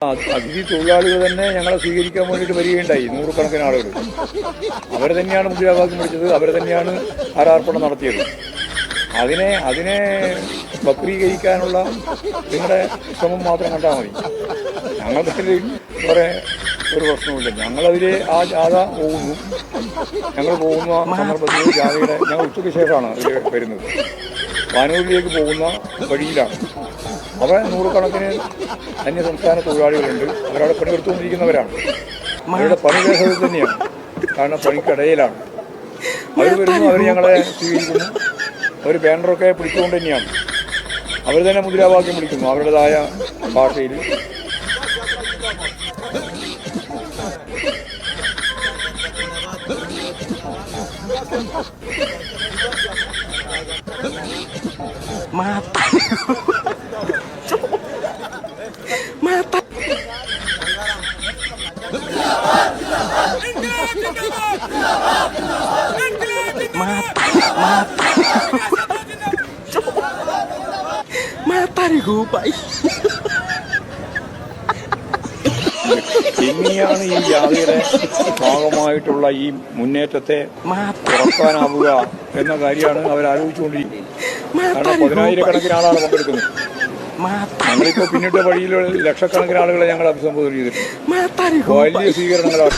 അതിഥി തൊഴിലാളികൾ തന്നെ ഞങ്ങളെ സ്വീകരിക്കാൻ വേണ്ടിയിട്ട് വരികയുണ്ടായി. നൂറുകണക്കിന് ആളുകൾ അവർ തന്നെയാണ് മുദ്രാവാക്യം വിളിച്ചത്, അവർ തന്നെയാണ് ആരാർപ്പണം നടത്തിയത്. അതിനെ വക്രീകരിക്കാനുള്ള നിങ്ങളുടെ ശ്രമം മാത്രം കണ്ടാൽ മതി. ഞങ്ങൾക്കതിൽ വേറെ ഒരു പ്രശ്നവുമില്ല. ഞങ്ങളതിൽ ആ ജാഥ പോകുന്നു. ഞങ്ങൾ പോകുന്ന സന്ദർഭത്തിൽ ജാഥയുടെ ഞങ്ങൾ ഉച്ചയ്ക്ക് ശേഷമാണ് അതിൽ വരുന്നത്. വാനൂരിലേക്ക് പോകുന്ന വഴിയിലാണ്. അവിടെ നൂറുകണക്കിന് അന്യസംസ്ഥാന തൊഴിലാളികളുണ്ട്. അവരവിടെ പണിയെടുത്തുകൊണ്ടിരിക്കുന്നവരാണ്. അവരുടെ പണി വേഷത്തിൽ തന്നെയാണ്, കാരണം പണിക്കിടയിലാണ് അവർ വരുന്നു. അവർ ഞങ്ങളെ സ്വീകരിക്കുന്നു. അവർ ബാനറൊക്കെ പിടിച്ചുകൊണ്ട് തന്നെയാണ്. അവർ തന്നെ മുദ്രാവാക്യം വിളിക്കുന്നു അവരുടേതായ ഭാഷയിൽ. എങ്ങനെയാണ് ഈ ജാതിയുടെ ഭാഗമായിട്ടുള്ള ഈ മുന്നേറ്റത്തെ തുറക്കാനാവുക എന്ന കാര്യമാണ് അവരാലോചിച്ചുകൊണ്ടിരിക്കുന്നത്. കാരണം 10,000-കണക്കിന് ആളാണ് പങ്കെടുക്കുന്നത്. ഞങ്ങളിപ്പോൾ പിന്നിട്ട വഴിയിൽ ലക്ഷക്കണക്കിന് ആളുകളെ ഞങ്ങൾ അഭിസംബോധന ചെയ്തിട്ടുണ്ട്. വലിയ സ്വീകരണങ്ങളാണ്.